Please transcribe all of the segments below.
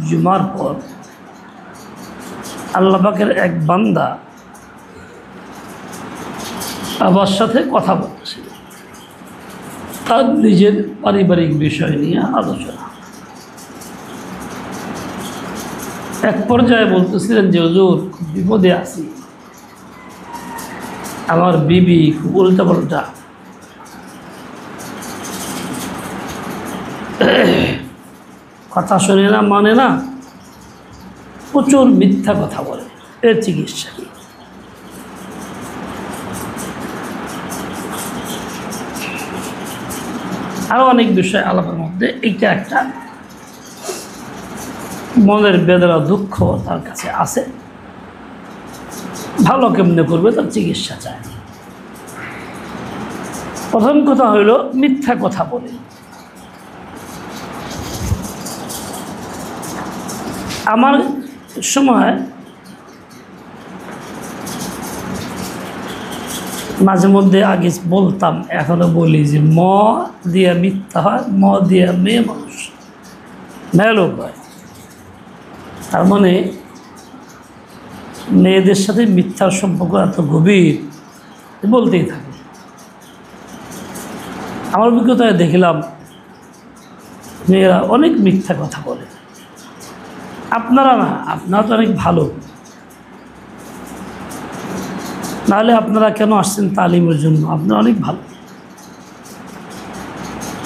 জুমার পর আল্লাহ পাকের এক বান্দা আমার সাথে কথা বলতেছিল, তার নিজের পারিবারিক বিষয় নিয়ে আলোচনা। এক পর্যায়ে বলতেছিলেন যে হুজুর, খুব বিপদে আছি, আমার বিবি খুব উল্টাপাল্টা, কথা শোনে না, মানে না, প্রচুর মিথ্যা কথা বলে, এর চিকিৎসা কি? আরও অনেক বিষয় আলাপের মধ্যে এইটা একটা মনের বেদনা, দুঃখ তার কাছে আছে, ভালো কেমনে করবে তার চিকিৎসা চায়। প্রথম কথা হইল মিথ্যা কথা বলে। আমার সময় মাঝে মধ্যে আগে বলতাম, এখনো বলি যে ম দিয়া মিথ্যা হয়, ম দিয়া মেয়ে মানুষ, মেয়ে লোক হয়। তার মানে মেয়েদের সাথে মিথ্যার সম্পর্ক এত গভীর, বলতেই থাকে। আমার অভিজ্ঞতায় দেখলাম মেয়েরা অনেক মিথ্যা কথা বলে। আপনারা না, আপনারা তো অনেক ভালো, নাহলে আপনারা কেন আসছেন তালিমের জন্য? আপনারা অনেক ভালো।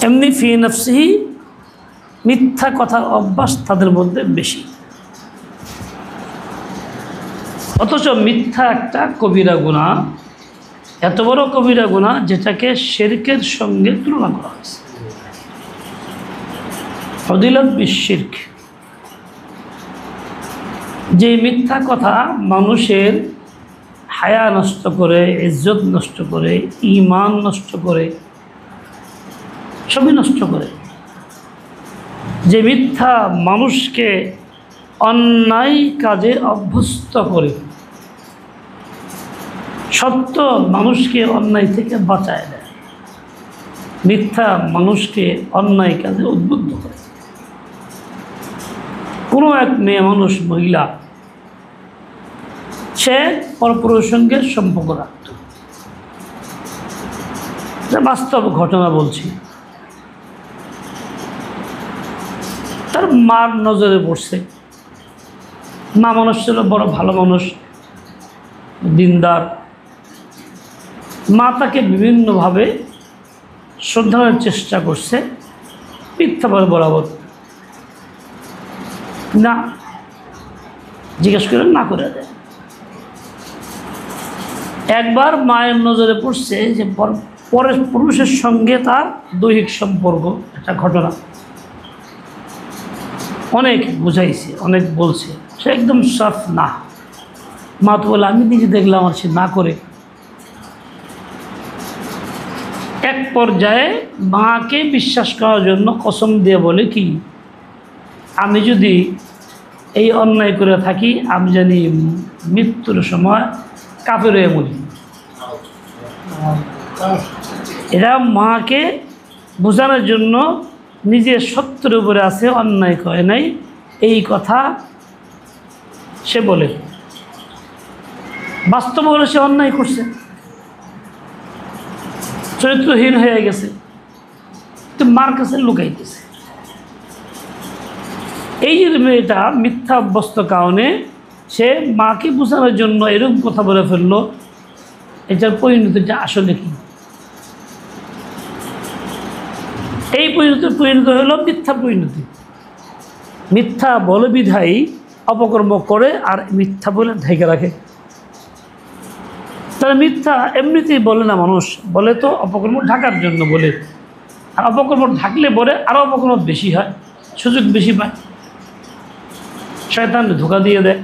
এমনি ফি নফসিহি মিথ্যা কথার অভ্যাস তাদের মধ্যে বেশি, অথচ মিথ্যা একটা কবিরা গুনাহ, এত বড় কবিরা গুনাহ যেটাকে শিরকের সঙ্গে তুলনা করা হয়েছে। ফদিলত বিশিরক, যে মিথ্যা কথা মানুষের হায়া নষ্ট করে, ইজ্জত নষ্ট করে, ঈমান নষ্ট করে, সবই নষ্ট করে। যে মিথ্যা মানুষকে অন্যায় কাজে অভ্যস্ত করে, সত্য মানুষকে অন্যায় থেকে বাঁচায় দেয়, মিথ্যা মানুষকে অন্যায় কাজে উদ্বুদ্ধ করে। কোনো এক মেয়ে মানুষ, মহিলা, সে পরপুরুষের সঙ্গে সম্পর্ক রাখত, বাস্তব ঘটনা বলছি। তার মার নজরে পড়ছে। মা মানুষ ছিল বড় ভালো মানুষ, দিনদার। মা তাকে বিভিন্নভাবে শ্রদ্ধার চেষ্টা করছে, মিথ্যা বরাবর না, জিজ্ঞেস করে না করে দেয়। একবার মায়ের নজরে পড়ছে যে পরের পুরুষের সঙ্গে তার দৈহিক সম্পর্ক, একটা ঘটনা। অনেক বুঝাইছে, অনেক বলছে, সে একদম সাফ না। মা তো বলে, আমি নিজে দেখলাম আর সে না করে। এক পর্যায়ে মাকে বিশ্বাস করার জন্য কসম দিয়ে বলে কি, আমি যদি এই অন্যায় করে থাকি, আমি জানি মৃত্যুর সময় কাফের হয়ে মরি। এরা মাকে বোঝানোর জন্য নিজে সত্যের উপরে আছে, অন্যায় করে নাই, এই কথা সে বলে। বাস্তব হলে সে অন্যায় করছে, চরিত্রহীন হয়ে গেছে, তো মার কাছে লুকাইতেছে। এই যে মেয়েটা মিথ্যা অভ্যস্ত কারণে সে মাকে বোঝানোর জন্য এরকম কথা বলে ফেললো, এটার পরিণতিটা আসলে কি? এই পরিণত হলো মিথ্যা পরিণতি। মিথ্যা বলে বিধায়ী অপকর্ম করে আর মিথ্যা বলে ঢেকে রাখে। তারা মিথ্যা এমনিতেই বলে না, মানুষ বলে তো অপকর্ম ঢাকার জন্য বলে, আর অপকর্ম ঢাকলে বলে আরও অপকর্ম বেশি হয়, সুযোগ বেশি পায়, শয়তান ধোঁকা দিয়ে দেয়।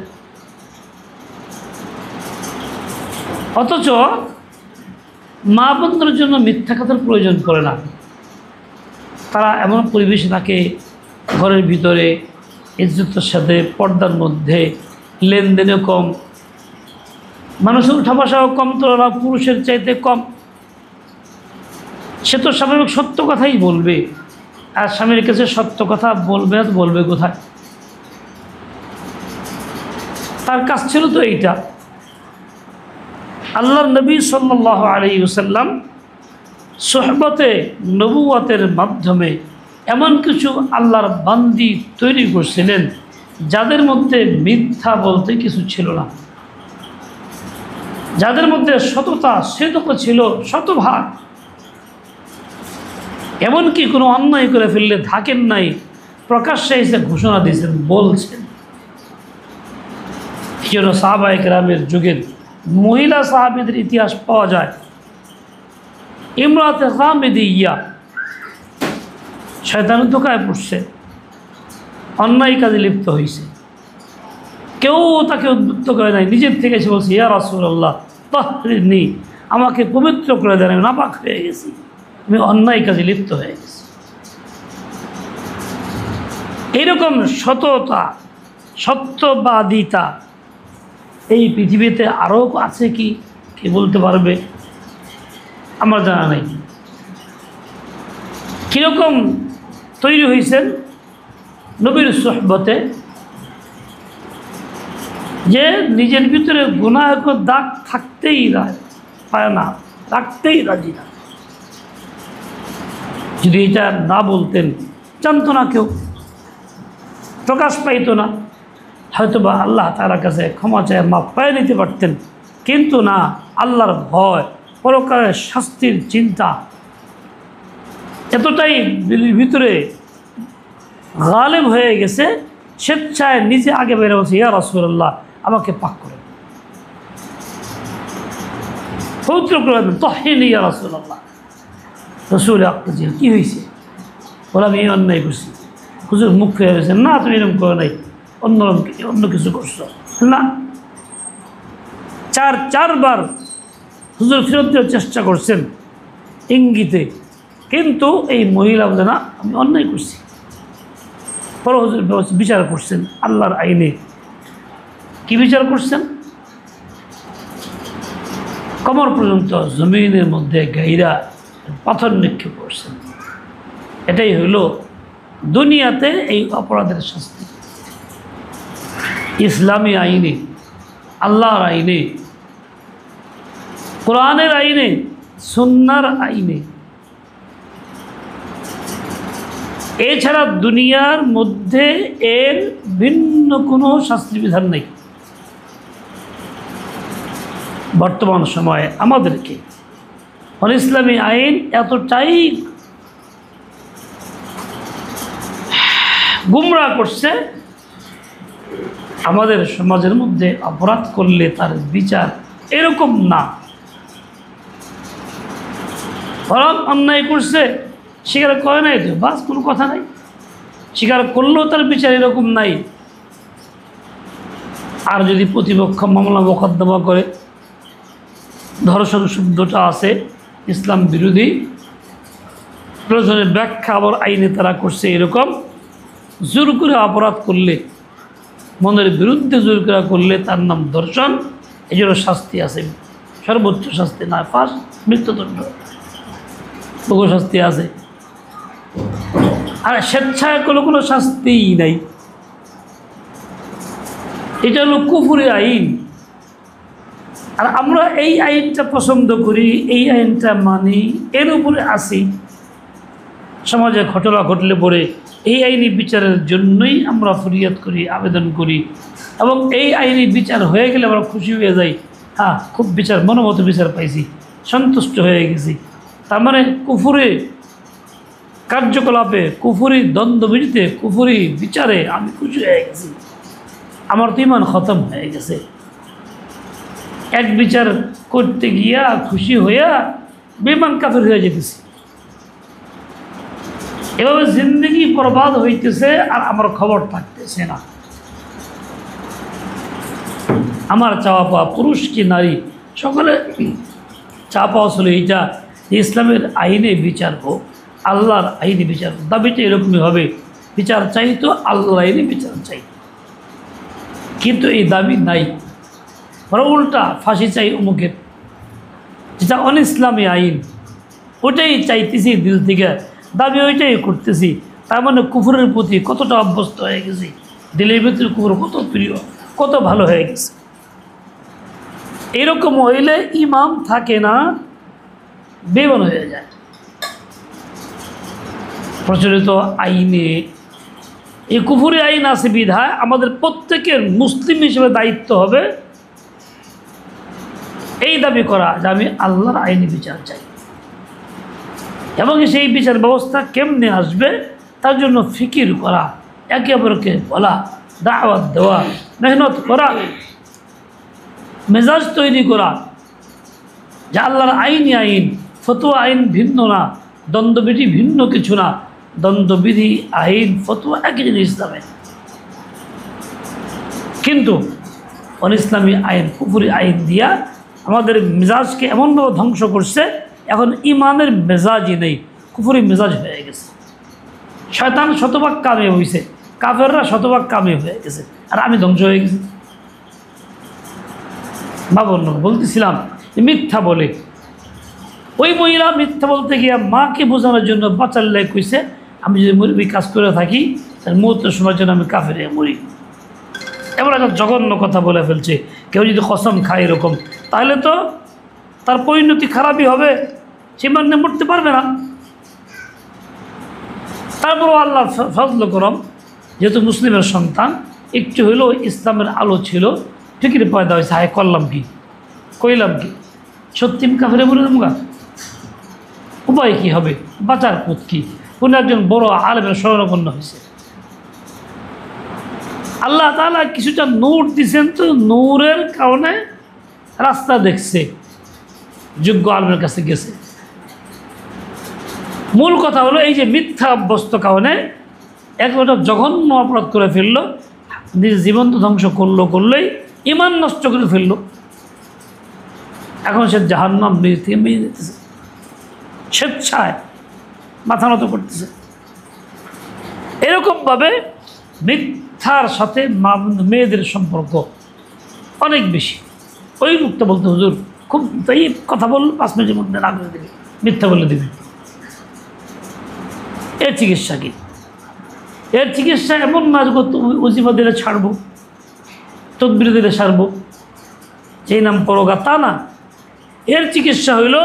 অথচ মা বোনদের জন্য মিথ্যা কথার প্রয়োজন করে না। তারা এমন পরিবেশে থাকে, ঘরের ভিতরে ইজ্জতের সাথে, পর্দার মধ্যে, লেনদেনও কম, মানুষের উঠা বসাও কম, তোরা পুরুষের চাইতে কম। সে তো স্বাভাবিক সত্য কথাই বলবে, আর স্বামীর কাছে সত্য কথা বলবে না তো বলবে কোথায়? তার কাজ ছিল তো এইটা। আল্লাহর নবী সাল্লাল্লাহু আলাইহি ওয়াসাল্লাম সোহবতে নবুয়তের মাধ্যমে এমন কিছু আল্লাহর বান্দি তৈরি করছিলেন যাদের মধ্যে মিথ্যা বলতে কিছু ছিল না, যাদের মধ্যে সততা সিদক ছিল শতভাগ, এমনকি কোনো অন্যায় করে ফেললে থাকেন নাই, প্রকাশ্যে এসে ঘোষণা দিয়েছেন, বলছেন। এই জন্য সাহাবায়ে কেরামের যুগের মহিলা সাহাবীদের ইতিহাস পাওয়া যায়। ইমরাতে গামিদিয়া শয়তানের ধোঁকায় পড়ছে, অন্যায় কাজে লিপ্ত হয়েছে, কেউ তাকে উদ্বুদ্ধ করে নাই, নিজের থেকে এসে বলছে, ইয়া রাসূলুল্লাহ তাহরিরনি, আমাকে পবিত্র করে দেন, আমি নাপাক হয়ে গেছি, আমি অন্যায় কাজে লিপ্ত হয়ে গেছি। এইরকম সততা সত্যবাদিতা এই পৃথিবীতে আরও আছে কি কে বলতে পারবে? আমার জানা নেই। কীরকম তৈরি হয়েছেন নবীর সোহবতে, যে নিজের ভিতরে গুনাহের দাগ থাকতেই পায় না, রাখতেই রাজি না। যদি এটা না বলতেন, জানতো না কেউ, প্রকাশ পাইতো না, হয়তোবা আল্লাহ তাআলার কাছে ক্ষমা চায় মাফ পায় নিতে পারতেন। কিন্তু না, আল্লাহর ভয়, পরকালের শাস্তির চিন্তা এতটাই ভিতরে গালেব হয়ে গেছে, স্বেচ্ছায় নিজে আগে বেড়ে বলছে, ইয়া রাসূলুল্লাহ আমাকে পাক করে পবিত্র করে দেন, তাহরিরনি ইয়া রাসূলুল্লাহ। রাসূল আকরাম কি হয়েছে? বলে আমি এই অন্যায় করছি। হুজুর মুখ ফিরে গেছেন, না তুমি এরকম করো নাই, অন্য কিছু করছো না। চারবার হুজুর ফেরত দেওয়ার চেষ্টা করছেন ইঙ্গিতে, কিন্তু এই মহিলা বলে না আমি অন্যায় করছি। পরে হুজুর বিচার করছেন আল্লাহর আইনে। কি বিচার করছেন? কমর পর্যন্ত জমিনের মধ্যে গাইরা পাথর নিক্ষেপ করছেন। এটাই হইল দুনিয়াতে এই অপরাধের শাস্তি। ইসলামী আইনে, আল্লাহর আইনে, কোরআনের আইনে, সুন্নাহর আইনে, এছাড়া দুনিয়ার মধ্যে এর ভিন্ন কোনো শাস্তি বিধান নেই। বর্তমান সময়ে আমাদেরকে ইসলামী আইন এতটাই গুমরাহ করছে, আমাদের সমাজের মধ্যে অপরাধ করলে তার বিচার এরকম না। বরং অন্যায় করছে স্বীকার করে নাই তো বাস, কোনো কথা নাই। স্বীকার করলেও তার বিচার এরকম নাই। আর যদি প্রতিপক্ষ মামলা মোকদ্দমা করে, ধর্ষণ শব্দটা আছে ইসলাম বিরোধী, প্রয়োজনের ব্যাখ্যা আবার আইনে তারা করছে এরকম। জোর করে অপরাধ করলে, মনের বিরুদ্ধে জোর করে করলে তার নাম ধর্ষণ। এই জন্য শাস্তি আছে, সর্বোচ্চ শাস্তি না ফাঁস, মৃত্যুদণ্ড, বহু শাস্তি আছে। আর স্বেচ্ছায় কোনো শাস্তিই নাই। এটা হলো কুফরি আইন। আর আমরা এই আইনটা পছন্দ করি, এই আইনটা মানি, এর উপরে আসি। সমাজে ঘটনা ঘটলে পরে এই আইনি বিচারের জন্যই আমরা ফরিয়াদ করি, আবেদন করি, এবং এই আইনি বিচার হয়ে গেলে আমরা খুশি হয়ে যাই। হ্যাঁ, খুব বিচার, মনোমতো বিচার পাইছি, সন্তুষ্ট হয়ে গেছি। তার মানে কুফরি কার্যকলাপে, কুফরি দ্বন্দ্ববিধিতে, কুফরি বিচারে আমি খুশি হয়ে গেছি, আমার তো ইমান খতম হয়ে গেছে। এক বিচার করতে গিয়া খুশি হইয়া বেঈমান কাফের হয়ে যেতেছি। এভাবে জিন্দগি বরবাদ হইতেছে আর আমার খবর থাকতেছে না। আমার চাওয়া পাওয়া, পুরুষ কি নারী, সকলে চাওয়া পাওয়া ছিল এইটা, ইসলামের আইনে বিচার হোক, আল্লাহর আইনে বিচার হোক। দাবিটা এরকমই হবে, বিচার চাই তো আল্লাহর আইনে বিচার চাই। কিন্তু এই দাবি নাই, বরং উল্টা ফাঁসি চাই অমুকের, যেটা অন ইসলামী আইন, ওটাই চাইতেছি দিল থেকে, দাবি ওইটাই করতেছি। তার মানে কুফরের প্রতি কতটা অভ্যস্ত হয়ে গেছি, দিলের ভিতরে কুফর কত প্রিয়। কত ভালো হয়ে গেছে। এরকম হইলে ইমান থাকে না, বেঈমান হয়ে যায়। প্রচলিত আইনে এই কুফরি আইন আছে বিধায় আমাদের প্রত্যেকের মুসলিম হিসেবে দায়িত্ব হবে এই দাবি করা যে আমি আল্লাহর আইনি বিচার চাই, এবং সেই বিচার ব্যবস্থা কেমনে আসবে তার জন্য ফিকির করা, একে অপরকে বলা, দাওয়াত দেওয়া, মেহনত করা, মেজাজ তৈরি করা যে আল্লাহর আইনি আইন, ফতোয়া আইন ভিন্ন না, দ্বন্দ্ববিধি ভিন্ন কিছু না, দ্বন্দ্ববিধি আইন ফতোয়া একই জিনিস ইসলামে। কিন্তু অনিসলামী আইন, কুফরি আইন দিয়া আমাদের মেজাজকে এমনভাবে ধ্বংস করছে, এখন ইমানের মেজাজই নেই, কুফরি মেজাজ হয়ে গেছে। শয়তান শতভাগ কামে হয়েছে, কাফেররা শতভাগ কামে হয়ে গেছে, আর আমি ধ্বংস হয়ে গেছি। বাবন্ন বলতেছিলাম মিথ্যা বলে, ওই মহিলা মিথ্যা বলতে গিয়ে মাকে বোঝানোর জন্য বাঁচার লাই কইছে আমি যদি মরি কাজ করে থাকি তাহলে মুহূর্তের সময়ের জন্য আমি কাফের হয়ে মরি। এবার একটা জঘন্য কথা বলে ফেলছে, কেউ যদি কসম খায় এরকম তাহলে তো তার পরিণতি খারাপই হবে, সে মানে মরতে পারবে না। তারপরও আল্লাহ ফজল করম, যেহেতু মুসলিমের সন্তান, একটু হইলেও ইসলামের আলো ছিল, ফিকির পয়দা হয়েছে, হায় করলাম কি, কইলাম কি, সত্যি কাফেরে বলে মুগা, উপায় কী হবে, বাঁচার পথ কী? উনি একজন বড় আলেমের শরণাপন্ন হয়েছে। আল্লাহ তাআলা কিছুটা নূর দিয়েছেন, তো নূরের কারণে রাস্তা দেখছে, যোগ্য আলেমের কাছে গেছে। মূল কথা হলো এই যে মিথ্যা অভ্যস্ত কারণে একটা জঘন্য অপরাধ করে ফেললো, নিজের জীবন তো ধ্বংস করলেই ইমান নষ্ট করে ফেললো। এখন সে জাহান্নাম নিজে থেকে মেয়ে যেতেছে, স্বেচ্ছায় মাথা নত করতেছে। এরকমভাবে মিথ্যার সাথে মেয়েদের সম্পর্ক অনেক বেশি। ওই মুক্ত বলতে হুজুর খুব এই কথা বলল 5 মিনিটের মধ্যে না করে দেবে, মিথ্যা বলে দেবে। এর চিকিৎসা কি? এর চিকিৎসা এমন না যে ওজিফা দিলে ছাড়বো, তদবির দিলে ছাড়বো, যেই নাম পরগা তা না। এর চিকিৎসা হইল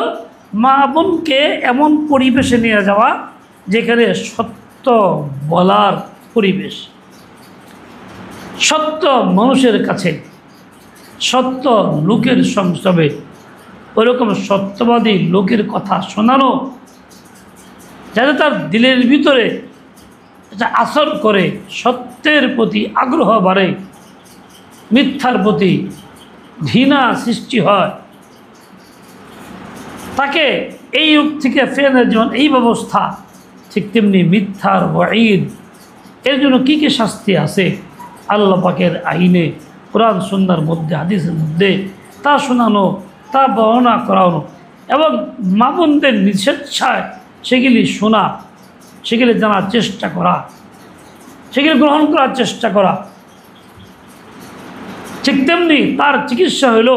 মা বোনকে এমন পরিবেশে নিয়ে যাওয়া যেখানে সত্য বলার পরিবেশ, সত্য মানুষের কাছে, সত্য লোকের সংসবে ওইরকম সত্যবাদী লোকের কথা শোনানো, যাতে তার দিলের ভিতরে এটা আসর করে, সত্যের প্রতি আগ্রহ বাড়ে, মিথ্যার প্রতি ঘৃণা সৃষ্টি হয়, তাকে এই যুগ থেকে ফেরানোর যেমন এই ব্যবস্থা, ঠিক তেমনি মিথ্যার ওয়াঈদ, এর জন্য কী কী শাস্তি আছে আল্লাহ পাকের আইনে, কোরআন সুন্নাহর মধ্যে, হাদিসের মধ্যে তা শোনানো, তা বর্ণনা করানো, এবং মা বোনদের নিষেচ্ছায় সেগুলি শোনা, সেগুলি জানার চেষ্টা করা, সেগুলি গ্রহণ করার চেষ্টা করা। ঠিক তেমনি তার চিকিৎসা হইল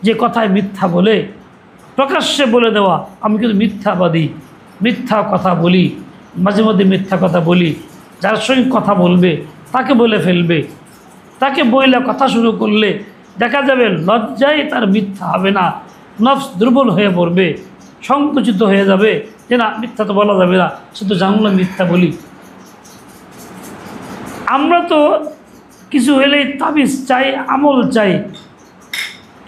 যে কথায় মিথ্যা বলে প্রকাশ্যে বলে দেওয়া, আমি কিন্তু মিথ্যাবাদী, মিথ্যা কথা বলি, মাঝে মধ্যে মিথ্যা কথা বলি, যার সঙ্গে কথা বলবে তাকে বলে ফেলবে, তাকে বইলে কথা শুরু করলে দেখা যাবে লজ্জায় তার মিথ্যা হবে না, নফস দুর্বল হয়ে পড়বে, সংকুচিত হয়ে যাবে যে না মিথ্যা তো বলা যাবে না, সে তো জানলাম মিথ্যা বলি। আমরা তো কিছু হলেই তাবিজ চাই, আমল চাই।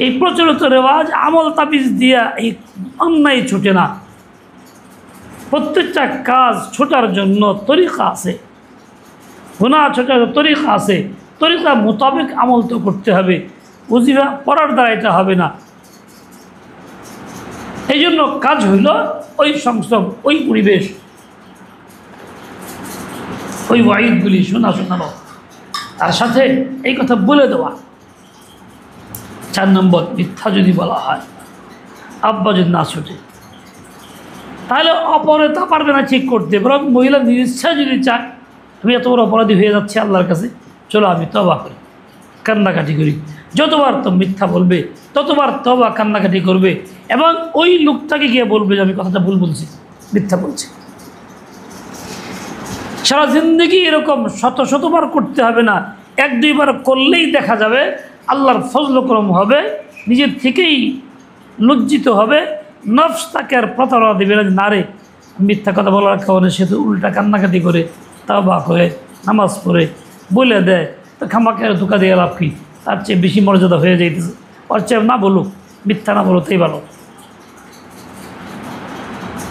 এই প্রচলিত রেওয়াজ আমল তাবিজ দিয়া এই অন্যায় ছুটে না। প্রত্যেকটা কাজ ছোটার জন্য তরিকা আছে, গুনাহ ছোটার তরিকা আছে, তরিকা মোতাবেক আমল তো করতে হবে, ওজিফা পড়ার দ্বারা এটা হবে না। এই জন্য কাজ হইল ওই সংসব, ওই পরিবেশ, ওই ওয়াইদগুলি শোনানো, তার সাথে এই কথা বলে দেওয়া। 4 নম্বর, মিথ্যা যদি বলা হয়, আব্বা যদি না ছুটে, তাহলে অপরে তা পারবে না ঠিক করতে, বরং মহিলা নিশ্চয় যদি চায় আমি এত বড় অপরাধী হয়ে যাচ্ছি আল্লাহর কাছে, চলো আমি তওবা করি, কান্নাকাটি করি। যতবার তো মিথ্যা বলবে ততবার তওবা কান্নাকাটি করবে, এবং ওই লোকটাকে গিয়ে বলবে যে আমি কথাটা ভুল বলছি, মিথ্যা বলছি। সারা জিন্দগি এরকম শতবার করতে হবে না, এক দুইবার করলেই দেখা যাবে, আল্লাহর ফজল করম হবে, নিজের থেকেই লজ্জিত হবে, নফস তাকে আর প্রতারণা দেবে না, না রে মিথ্যা কথা বলার কারণে সে তো উল্টা কান্নাকাটি করে তাওবা করে নামাজ পড়ে বলে দেয়, তো খামাকে আর ধোকা দিয়ে লাভ কি, তার চেয়ে বেশি মর্যাদা হয়ে যাইতেছে, ওর চেয়ে না বলুক, মিথ্যা না বলো তাই ভালো।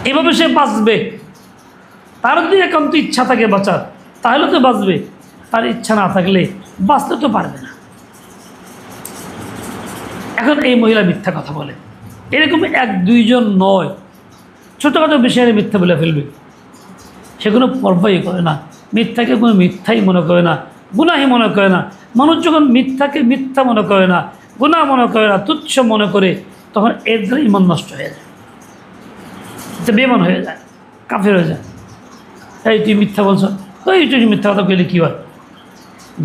এভাবে সে বাঁচবে। তার যদি একান্ত ইচ্ছা থাকে বাঁচার তাহলে তো বাঁচবে, তার ইচ্ছা না থাকলে বাঁচতে তো পারবে না। এখন এই মহিলা মিথ্যা কথা বলে, এরকম এক দুইজন নয়, ছোটোখাটো বিষয়ে মিথ্যা বলে ফেলবে, সে কোনো পর্বাই করে না, মিথ্যাকে কোনো মিথ্যাই মনে করে না, গুনাহি মনে করে না। মানুষ যখন মিথ্যাকে মিথ্যা মনে করে না, গুনাহ মনে করে না, তুচ্ছ মনে করে, তখন এর দ্বারা ইমান নষ্ট হয়ে যায়, বেঈমান হয়ে যায়, কাফের হয়ে যায়। এই তুই মিথ্যা বলছ, ওই তুই মিথ্যা কথা কইলে কী হয়,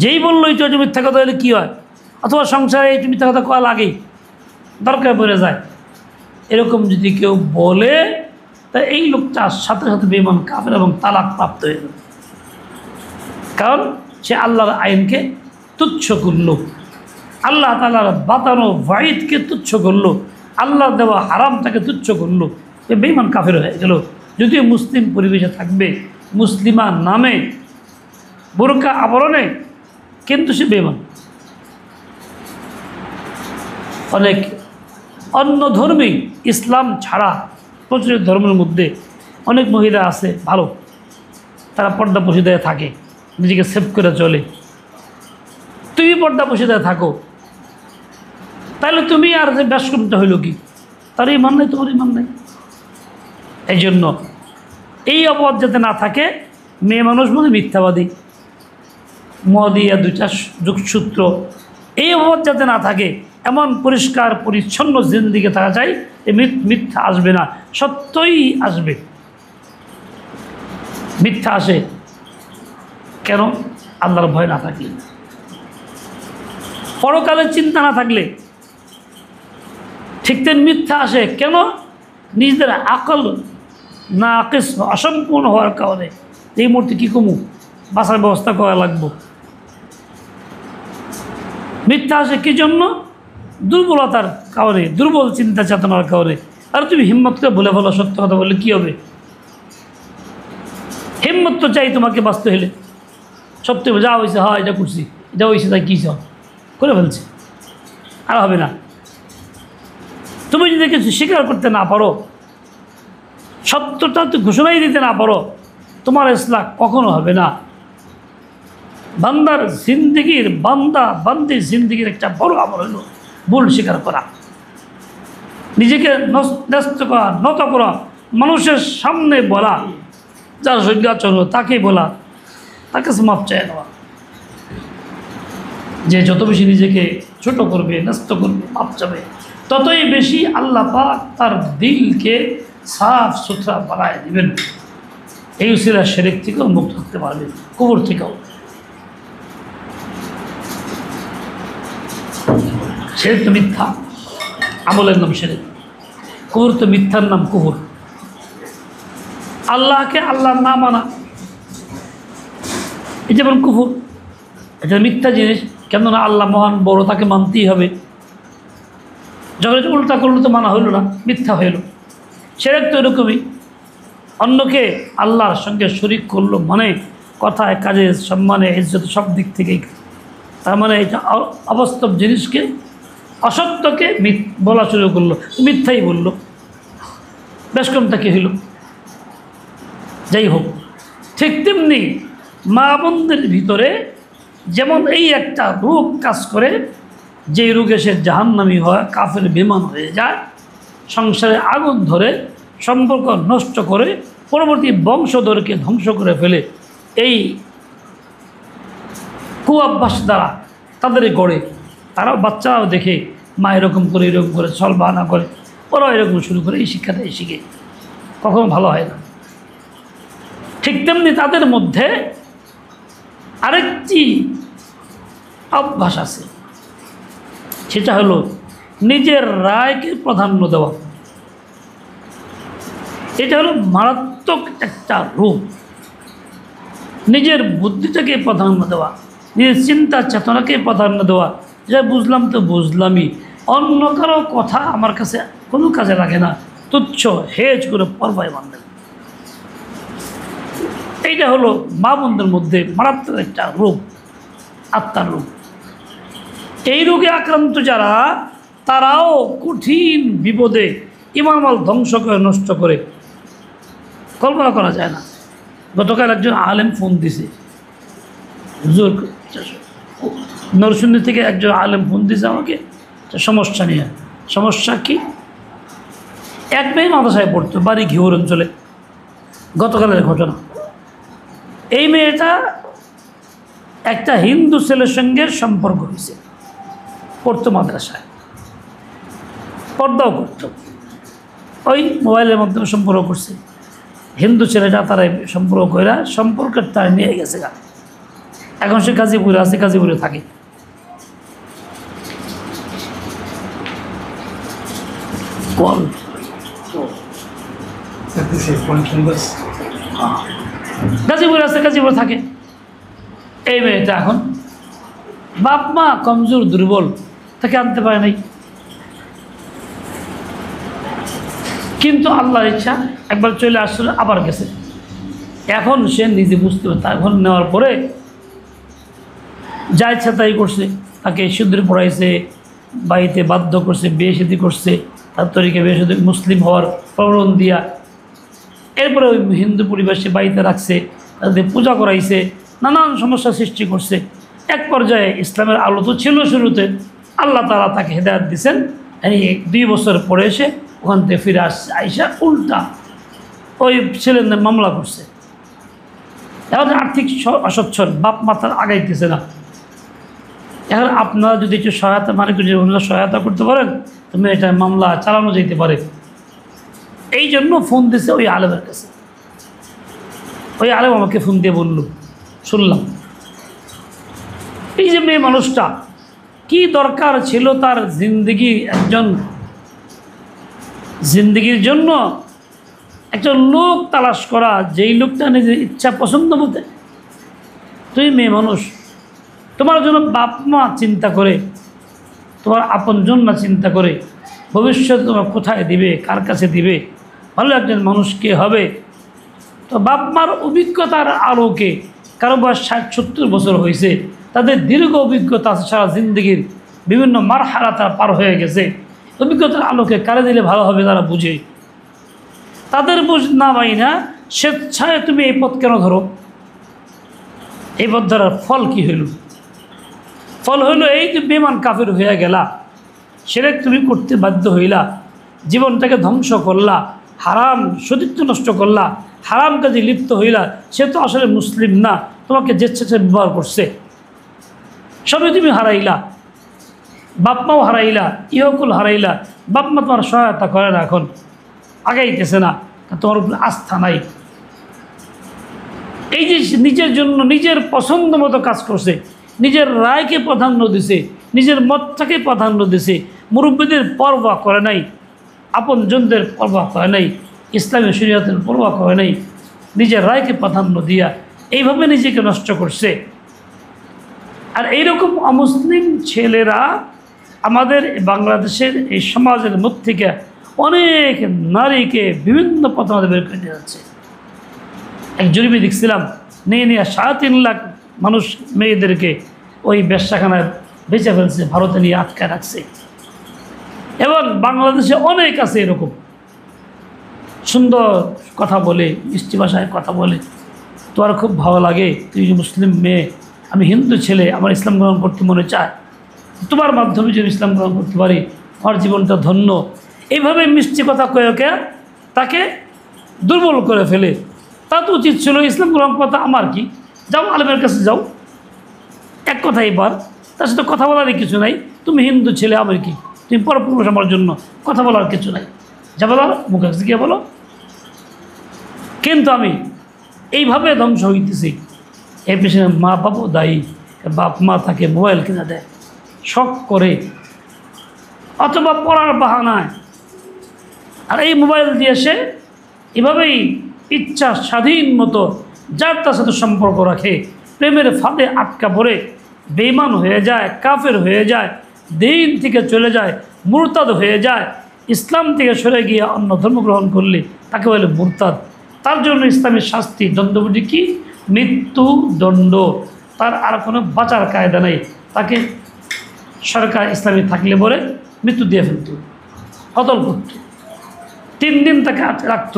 যেই বললো এই তুই মিথ্যা কথা হলে কী হয়, অথবা সংসারে এই মিথ্যা কথা কয়া লাগেই, দরকার পড়ে যায়, এরকম যদি কেউ বলে তা এই লোকটার সাথে সাথে বেঈমান, কাফের এবং তালাক প্রাপ্ত হয়ে যাবে। কারণ সে আল্লাহর আইনকে তুচ্ছ করল, আল্লাহ তাআলার বাতানো ওয়াইদকে তুচ্ছ করলো, আল্লাহ দেওয়া হারামটাকে তুচ্ছ করলো, এ বেঈমান কাফের হয়ে গেল। যদিও মুসলিম পরিবেশে থাকবে, মুসলিমা নামে, বোরকা আবরণে, কিন্তু সে বেঈমান। অনেক অন্য ধর্মী, ইসলাম ছাড়া প্রচলিত ধর্মের মধ্যে অনেক মহিলা আছে ভালো, তারা পর্দা পশিদায় থাকে, নিজেকে সেভ করে চলে। তুমি পর্দা পশিদায় থাকো, তাহলে তুমি আর যে ব্যাসকমটা হইল কি, তার ইমান নাই, তোমার ইমান নাই। এই জন্য এই অপবাদ যাতে না থাকে, মেয়ে মানুষ মানে মিথ্যাবাদী, মদিয়া দুইটা যোগসূত্র, এই অপবাদ যাতে না থাকে, এমন পরিষ্কার পরিচ্ছন্ন জিন্দিগি থাকা যায়, এই মিথ্যা আসবে না, সত্যই আসবে। মিথ্যা আসে কেন? আল্লাহর ভয় না থাকলে, পরকালের চিন্তা না থাকলে। ঠিক তেমনি মিথ্যা আসে কেন? নিজেদের আকল না আকিস অসম্পূর্ণ হওয়ার কারণে, এই মুহূর্তে কী কমু, বাঁচার ব্যবস্থা করা লাগবো। মিথ্যা আসে কী জন্য? দুর্বলতার কারণে, দুর্বল চিন্তা চেতনার কারণে। আর তুমি হিম্মত করে বলে ফেলো সত্য কথা বললে কী হবে? হিম্মত তো চাই তোমাকে বাঁচতে হলে। সত্য যা হয়েছে, হ্যাঁ এটা করছি, এটা হয়েছে, তাই কী সব করে ফেলছি, আর হবে না। তুমি যদি কিছু স্বীকার করতে না পারো, সত্যটা তো ঘোষণাই দিতে না পারো, তোমার ইসলাম কখনো হবে না। বান্দার জিন্দিগির, বান্দির জিন্দিগির একটা বড় আমল হলো ভুল স্বীকার করা, নিজেকে ন্যস্ত করা, নত করা, মানুষের সামনে বলা, যার সৈন্যাচরণ তাকেই বলা, তার কাছে মাপ চায় নেওয়া। যে যত বেশি নিজেকে ছোট করবে, ন্যস্ত করবে, মাপ চাবে, ততই বেশি আল্লাহ পাক তার দিলকে সাফ সুতরা বানায় দিবেন। এই উসিলা শিরক থেকেও মুক্ত থাকতে পারবে, কুফর থেকেও। শিরক তো মিথ্যা, আমলের নাম শিরক। কুফর তো মিথ্যার নাম কুফর। আল্লাহকে আল্লাহর না মানা, এই যেমন কুফর, এটা মিথ্যা জিনিস। কেননা আল্লাহ মহান বড়, তাকে মানতেই হবে। যখন এটা উল্টা করলো তো মানা হইল না, মিথ্যা হইল। শিরক তো এরকমই, অন্যকে আল্লাহর সঙ্গে শরীক করলো, মানে কথায়, কাজে, সম্মানে, ইজ্জত সব দিক থেকেই। তার মানে এটা অবাস্তব জিনিসকে, অসত্যকে বলা শুরু করলো, মিথ্যাই বললো, বেশ কমটা কি হইল। যাই হোক, ঠিক তেমনি মা বোনদের ভিতরে যেমন এই একটা রোগ কাজ করে, যেই রোগে সে জাহান্নামী হয়, কাফের বেঈমান হয়ে যায়, সংসারে আগুন ধরে, সম্পর্ক নষ্ট করে, পরবর্তী বংশধরকে ধ্বংস করে ফেলে। এই কুঅভ্যাস দ্বারা তাদের গড়ে, তারাও বাচ্চারাও দেখে মা এরকম করে ছল বাহানা করে, ওরাও এরকম শুরু করে, এই শিক্ষাটাই শিখে, কখনো ভালো হয় না। ঠিক তেমনি তাদের মধ্যে আরেকটি অভ্যাস আছে, সেটা হলো নিজের রায়কে প্রাধান্য দেওয়া। এটা হলো মারাত্মক একটা রূপ, নিজের বুদ্ধিটাকে প্রাধান্য দেওয়া, নিজের চিন্তা চেতনাকে প্রাধান্য দেওয়া, যে বুঝলাম তো বুঝলামই, অন্য কারো কথা আমার কাছে কোনো কাজে লাগে না, তুচ্ছ হেজ করে পরবায় বান্ধব। এইটা হলো মা বোনদের মধ্যে মারাত্মক একটা রোগ, আত্মার রোগ। এই রোগে আক্রান্ত যারা, তারাও কঠিন বিপদে ইমান আমল ধ্বংস করে, নষ্ট করে, কল্পনা করা যায় না। গতকাল একজন আলেম ফোন দিছে, হুজুর নরসিংদী থেকে একজন আলেম ফোন দিছে আমাকে সমস্যা নিয়ে। সমস্যা কি? এক মেয়ে মাদ্রাসায় পড়তো, বাড়ি ঘিওর অঞ্চলে, গতকালের ঘটনা। এই মেয়েটা একটা হিন্দু ছেলের সঙ্গে সম্পর্ক হয়েছে, পড়তো মাদ্রাসায়, পর্দাও করত, ওই মোবাইলের মাধ্যমে সম্পর্ক করছে। হিন্দু ছেলেটা তারা সম্পর্ক করে সম্পর্কের তার নিয়ে গেছে গা। এখন সে গাজীপুরে আছে, গাজীপুরে থাকে। গাজীপুরে আছে, গাজীপুরে থাকে। এই মেয়েটা এখন বাপ মা কমজোর, দুর্বল, তাকে আনতে পারে নাই। কিন্তু আল্লাহর ইচ্ছা একবার চলে আসলে আবার গেছে। এখন সে নিজে বুঝতে পারে। এখন নেওয়ার পরে যা ইচ্ছা তাই করছে, তাকে সিঁদুর পড়াইছে, বাড়িতে বাধ্য করছে, বিয়ে শাদী করছে, তার তরিকে বিয়ে শাদী, মুসলিম হওয়ার প্রলোভন দিয়া। এরপরে ওই হিন্দু পরিবেশে বাড়িতে রাখছে, তাদের পূজা করাইছে, নানান সমস্যা সৃষ্টি করছে। এক পর্যায়ে ইসলামের আলো তো ছিল শুরুতে, আল্লাহ তাআলা তাকে হেদায়েত দিয়েছেন। এই 2 বছর পরে এসে ওখান থেকে ফিরে আসছে, আইসা উল্টা ওই ছেলেদের মামলা করছে। এখন আর্থিক অসচ্ছল, বাপ মাতার আগাইতেছে না। এখন আপনারা যদি একটু সহায়তা, মানে সহায়তা করতে পারেন, তুমি এটা মামলা চালানো যেতে পারে। এই জন্য ফোন দিছে ওই আলেমের কাছে। ওই আলেম আমাকে ফোন দিয়ে বলল, শুনলাম এই যে মেয়ে মানুষটা, কি দরকার ছিল তার জিন্দগির জন্য একজন লোক তালাশ করা, যেই লোকটা নিজের ইচ্ছা পছন্দ মতে। তুমি মেয়ে মানুষ, তোমার জন্য বাপ মা চিন্তা করে, তোমার আপনজন না চিন্তা করে, ভবিষ্যতে তোমার কোথায় দিবে, কার কাছে দিবে, ভালো একজন মানুষ কে হবে। তো বাপ মার অভিজ্ঞতার আলোকে, কারো বয়স 60-70 বছর হয়েছে, তাদের দীর্ঘ অভিজ্ঞতা আছে, সারা জিন্দগির বিভিন্ন মারহালা তারা পার হয়ে গেছে। অভিজ্ঞতার আলোকে কারে দিলে ভালো হবে তারা বুঝে। তাদের বুঝ না পাই না, স্বেচ্ছায় তুমি এই পথ কেন ধরো? এই পথ ধরার ফল কি হইল? ফল হইল এই যে বেমান কাফের হয়ে গেলা, শিরক তুমি করতে বাধ্য হইলা, জীবনটাকে ধ্বংস করলা, হারাম সতীত্ব নষ্ট করলা, হারাম কাজে লিপ্ত হইলা। সে তো আসলে মুসলিম না, তোমাকে যেচ্ছে ব্যবহার করছে, সবই তুমি হারাইলা, বাপমাও হারাইলা, ইহকুল হারাইলা। বাপমা তোমার সহায়তা করে না, এখন আগাইতেছে না, তোমার উপর আস্থা নাই। এই যে নিজের জন্য নিজের পছন্দ মতো কাজ করছে, নিজের রায়কে প্রাধান্য দিছে, নিজের মতটাকে প্রাধান্য দিছে, মুরব্বীদের পরোয়া করে নাই, আপনজনদের পরোয়া করে নাই, ইসলামী শরীয়তের পরোয়া করে নাই, নিজের রায়কে প্রাধান্য দিয়া এইভাবে নিজেকে নষ্ট করছে। আর এইরকম অমুসলিম ছেলেরা আমাদের বাংলাদেশের এই সমাজের মধ্যে থেকে অনেক নারীকে বিভিন্ন পথে বের করে দিয়ে যাচ্ছে। এক জরিপে দেখছিলাম, নিয়ে 3.5 লাখ মানুষ মেয়েদেরকে ওই ব্যবসাখানায় বেচে ফেলছে, ভারতে নিয়ে আটকে রাখছে। এবং বাংলাদেশে অনেক আছে এরকম, সুন্দর কথা বলে, মিষ্টি ভাষায় কথা বলে, তোমার খুব ভালো লাগে, তুই মুসলিম মেয়ে, আমি হিন্দু ছেলে, আমার ইসলাম গ্রহণ করতে মনে চায়, তোমার মাধ্যমে যদি ইসলাম গ্রহণ করতে পারি আমার জীবনটা ধন্য। এইভাবে মিষ্টি কথা কয়েকে তাকে দুর্বল করে ফেলে। তা তো উচিত ছিল ইসলাম গ্রহণ কথা, আমার কি, যাও আলেমের কাছে যাও, এক কথাই এবার, তার সাথে কথা বলারই কিছু নাই। তুমি হিন্দু ছেলে, আমার কি, তুমি পরপুরুষ, আমার জন্য কথা বলার কিছু নাই, যা বলার মুখে গিয়ে বলো। কিন্তু আমি এইভাবে ধ্বংস হইতেছি, এর পেছনে মা বাবাও দায়ী। বাপ মা তাকে মোবাইল কিনে দেয়, শখ করে, অথবা পড়ার বাহানায়। আর এই মোবাইল দিয়ে সে এভাবেই ইচ্ছা স্বাধীন মতো যার তার সাথে সম্পর্ক রাখে, প্রেমের ফাঁদে আটকা পড়ে বেঈমান হয়ে যায়, কাফের হয়ে যায়, দিন থেকে চলে যায়, মুরতাদ হয়ে যায়, ইসলাম থেকে সরে গিয়ে অন্য ধর্ম গ্রহণ করলে তাকে বলে মুরতাদ। তার জন্য ইসলামের শাস্তি দণ্ডবিধি কি? মৃত্যুদণ্ড। তার আর কোনো বাঁচার কায়দা নেই। তাকে সরকার ইসলামী থাকলে বলে মৃত্যু দিয়ে ফেলত, কতল করত, 3 দিন তাকে রাখত,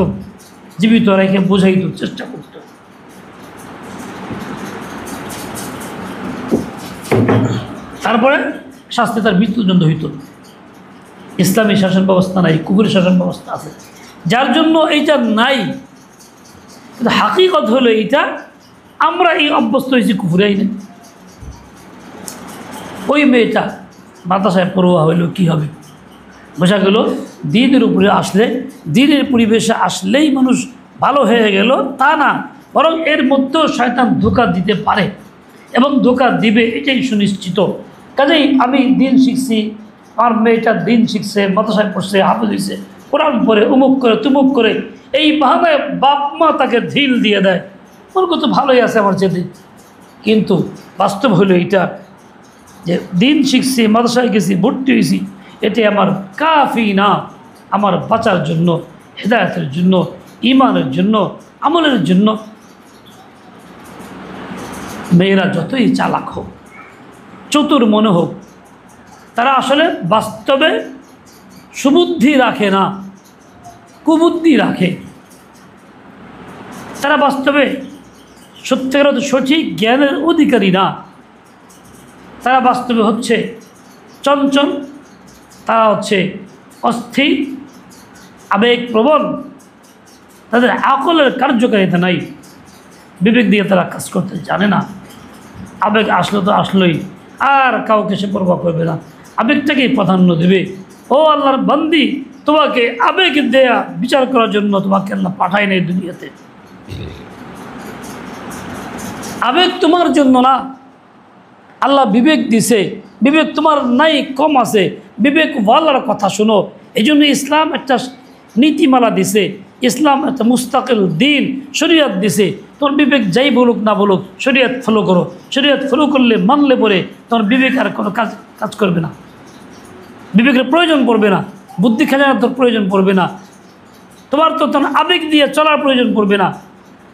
জীবিত রেখে বোঝাইত, চেষ্টা করত। তারপরে শাস্তি তার মৃত্যুদণ্ড হইত। ইসলামী শাসন ব্যবস্থা নাই, কুফরি শাসন ব্যবস্থা আছে, যার জন্য এইটা নাই। কিন্তু হাকিকত হলো এইটা, আমরা এই অভ্যস্ত হয়েছি কুফরি আইনে। ওই মেয়েটা মাদ্রাসায় পড়ুয়া হইলেও কী হবে? বোঝা গেল দিনের উপরে আসলে, দিনের পরিবেশে আসলেই মানুষ ভালো হয়ে গেল তা না, বরং এর মধ্যেও শয়তান ধোঁকা দিতে পারে এবং ধোঁকা দিবে, এটাই সুনিশ্চিত। কাজেই আমি দিন শিখছি, আমার মেয়েটা দিন শিখছে, মাদ্রাসায় পড়ছে, হাফেজ হয়েছে, কোরআন পড়ে, উমুক করে তুমুক করে, এই বাহানায় বাপ মা তাকে ঢিল দিয়ে দেয়, ওর কত ভালোই আছে আমার যেতে। কিন্তু বাস্তব হলো এইটা যে দিন শিখছি, মাদ্রাসায় গেছি, ভর্তি হয়েছি, এটাই আমার কাফি না। আমার বাঁচার জন্য, হেদায়েতের জন্য, ঈমানের জন্য, আমলের জন্য। মেয়েরা যতই চালাক হোক, চতুর মনে হোক, তারা আসলে বাস্তবে সুবুদ্ধি রাখে না, কুবুদ্ধি রাখে। তারা বাস্তবে সত্যিকার সঠিক জ্ঞানের অধিকারী না। তারা বাস্তবে হচ্ছে চঞ্চল, তারা হচ্ছে অস্থির, আবেগপ্রবণ, তাদের আকলের কার্যকারিতা নাই, বিবেক দিয়ে তারা কাজ করতে জানে না। আবেগ আসলো তো আসলোই, আর কাউকে সে পরোয়া করবে না, আবেগটাকেই প্রাধান্য দেবে। ও আল্লাহর বান্দি, তোমাকে আবেগ দেয়া বিচার করার জন্য তোমাকে আল্লাহ পাঠায় নেই দুনিয়াতে। আবেগ তোমার জন্য না, আল্লাহ বিবেক দিছে, বিবেক তোমার নাই, কম আছে, বিবেক ওয়ালার কথা শোনো। এই জন্য ইসলাম একটা নীতিমালা দিছে, ইসলাম একটা মুস্তাকিল দিন, শরীয়ত দিছে। তোমার বিবেক যাই বলুক না বলুক, শরীয়ত ফলো করো। শরীয়ত ফলো করলে, মানলে পরে তোমার বিবেক আর কোনো কাজ করবে না, বিবেকের প্রয়োজন পড়বে না, বুদ্ধি খাজানার তোর প্রয়োজন পড়বে না, তোমার তো তখন আবেগ দিয়ে চলার প্রয়োজন পড়বে না।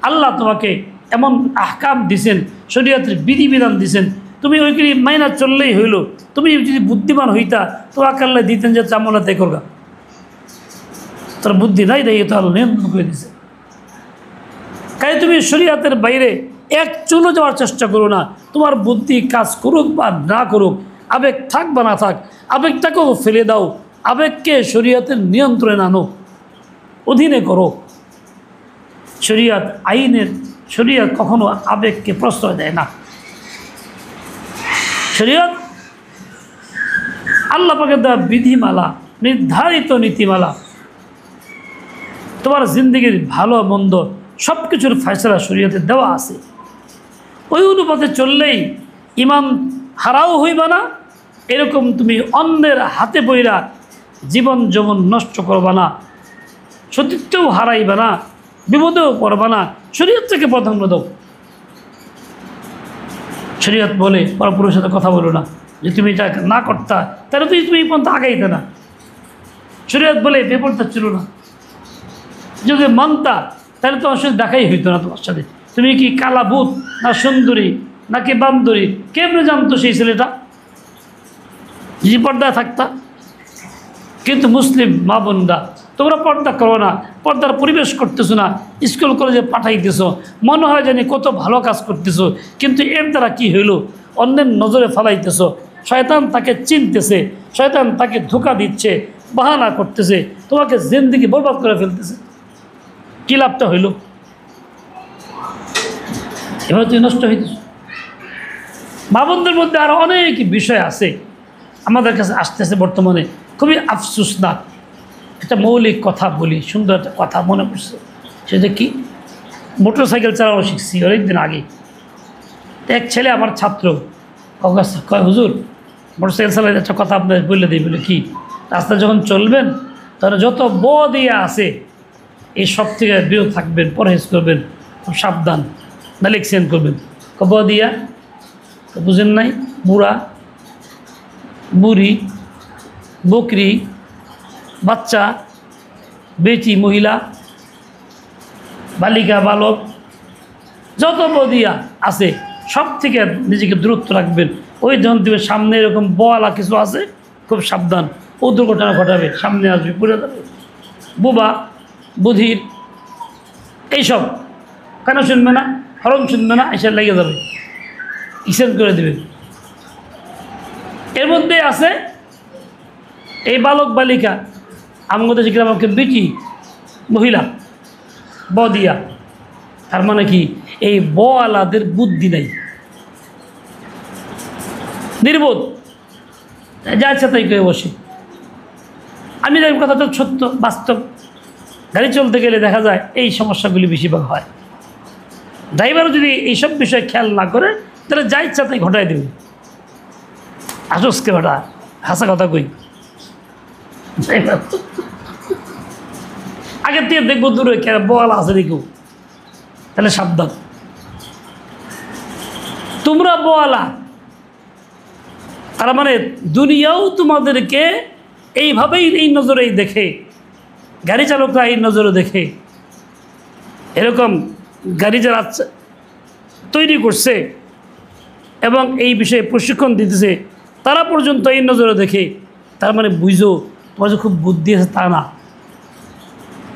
আল্লাহ তোমাকে এমন আহকাম দিছেন, শরীয়তের বিধিবিধান দিছেন, তুমি ওইগুলি মাইনা চললেই হইল। তুমি যদি বুদ্ধিমান হইতা, তোমাকে আল্লাহ দিতেন যে চামলা তাই করবা। তোর বুদ্ধি নাই, তাই তো আল্লাহ নিয়ন্ত্রণ করে দিছে। তাই তুমি শরীয়তের বাইরে এক চুলো যাওয়ার চেষ্টা করো না। তোমার বুদ্ধি কাজ করুক বা না করুক, আবেগ থাক বা না থাক, আবেগটাকেও ফেলে দাও, আবেগকে শরীয়তের নিয়ন্ত্রণে আনো, অধীনে করো। শরীয়ত কখনো আবেগকে প্রশ্রয় দেয় না। শরীয়ত আল্লাহ পাকের দেওয়া বিধিমালা, নির্ধারিত নীতিমালা। তোমার জিন্দগির ভালো মন্দ সব কিছুর ফয়সালা শরীয়তে দেওয়া আছে। ওই অনুপাতে চললেই ইমান হারাও হইবা না, এরকম তুমি অন্যের হাতে বইরা জীবন যেমন নষ্ট করবা না, সতীত্বও হারাইবা না, বিপদেও পড়বা না। শরীয়ত থেকে প্রাধান্য দাও। শরীয়ত বলে পরপুরুষের সাথে কথা বলো না, যে তুমি এটা না করতা তাহলে তো তুমি এই পর্যন্ত আগাইতে না। শরীয়ত বলে বেপরদা ছিল না, যদি মানতা তাহলে তো আসলে দেখাই হইতো না তোমার সাথে। তুমি কি কালা ভূত না সুন্দরী নাকি বান্দরী, কেমনে জানতো সেই ছেলেটা যে পর্দায় থাকতা? কিন্তু মুসলিম মা বোনরা, তোমরা পর্দা করো না, পর্দার পরিবেশ করতেছো না, স্কুল কলেজে পাঠাইতেছো, মনে হয় জানি কত ভালো কাজ করতেছো, কিন্তু এর দ্বারা কি হইল? অন্যের নজরে ফেলাইতেছো। শয়তান তাকে চিনতেছে, শয়তান তাকে ধোঁকা দিচ্ছে, বাহানা করতেছে, তোমাকে জিন্দেগি বরবাদ করে ফেলতেছে। কী লাভটা হইল? এবার তুই নষ্ট হইতেছ। মা বোনদের মধ্যে আরও অনেক বিষয় আছে আমাদের কাছে আসতেছে বর্তমানে, খুবই আফসোস না। একটা মৌলিক কথা বলি, সুন্দর একটা কথা মনে পড়ছে। সেটা কি? মোটর সাইকেল চালানো শিখছি অনেকদিন আগে। এক ছেলে আমার ছাত্র কয়, হুজুর মোটর সাইকেল চালাতে একটা কথা আপনার বলে দিই। বলে কি? রাস্তায় যখন চলবেন তখন যত ব দিয়া আছে এই সব থেকে বিরত থাকবেন, পরহেজ করবেন, খুব সাবধান, নাহলে অ্যাক্সিডেন্ট করবেন। ব দিয়া তো বুঝেন নাই? বুড়া, বুড়ি, বকরি, বাচ্চা, বেটি, মহিলা, বালিকা, বালক, যত বদিয়া আছে সব থেকে নিজেকে দূরত্ব রাখবেন। ওই যখন দেবে সামনে এরকম বলা কিছু আছে, খুব সাবধান, ও দুর্ঘটনা ঘটাবে, সামনে আসবে, পুড়ে যাবে। বোবা, বধির, এইসব কেন শুনবে না? হরণ শুনবে না, এসে লেগে যাবে, ইসেন করে দেবে। এর মধ্যে আছে এই বালক বালিকা, আমাদের যেগুলো আমাকে বেটি, মহিলা, বদিয়া। তার মানে কি? এই বওয়ালাদের বুদ্ধি নাই, নির্বোধ, যা ইচ্ছা তাই করে বসে। আমি দেখব কথাটা সত্য, বাস্তব। গাড়ি চলতে গেলে দেখা যায় এই সমস্যাগুলি বেশিরভাগ হয়। ড্রাইভারও যদি এইসব বিষয়ে খেয়াল না করে তাহলে যা ইচ্ছা তাই ঘটাই দেবে। আসসকে বেটা, হাসা কথা কই, আগের থেকে দেখবো দূরে কে বওয়ালা আছে দেখো, তাহলে সাবধান। তোমরা বওয়ালা, তার মানে দুনিয়াও তোমাদেরকে এইভাবেই এই নজরেই দেখে, গাড়ি চালকরা এই নজরে দেখে। এরকম গাড়ি যারা তৈরি করছে এবং এই বিষয়ে প্রশিক্ষণ দিতেছে তারা পর্যন্ত এই নজরে দেখে। তার মানে বুঝো তোমার যে খুব বুদ্ধি আছে তা না,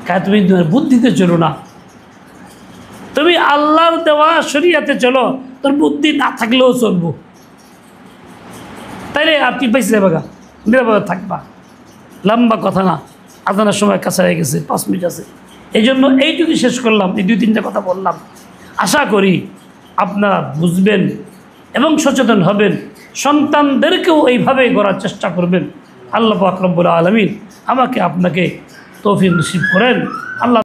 কারণ তুমি তোমার বুদ্ধিতে চলো না, তুমি আল্লাহর দেওয়া শরিয়াতে চলো, তোর বুদ্ধি না থাকলেও চলবো। তাইলে আর তুই পাইছি বাগা নিরাপদে থাকবা। লম্বা কথা না, আজানের সময় কাছে হয়ে গেছে, 5 মিনিট আছে। এই জন্য এইটুকু শেষ করলাম, এই 2-3টা কথা বললাম। আশা করি আপনারা বুঝবেন এবং সচেতন হবেন, সন্তানদেরকেও এইভাবে গড়ার চেষ্টা করবেন। আল্লাহ পাক রব্বুল আলামিন আমাকে আপনাকে তৌফিক নসিব করেন। আল্লাহ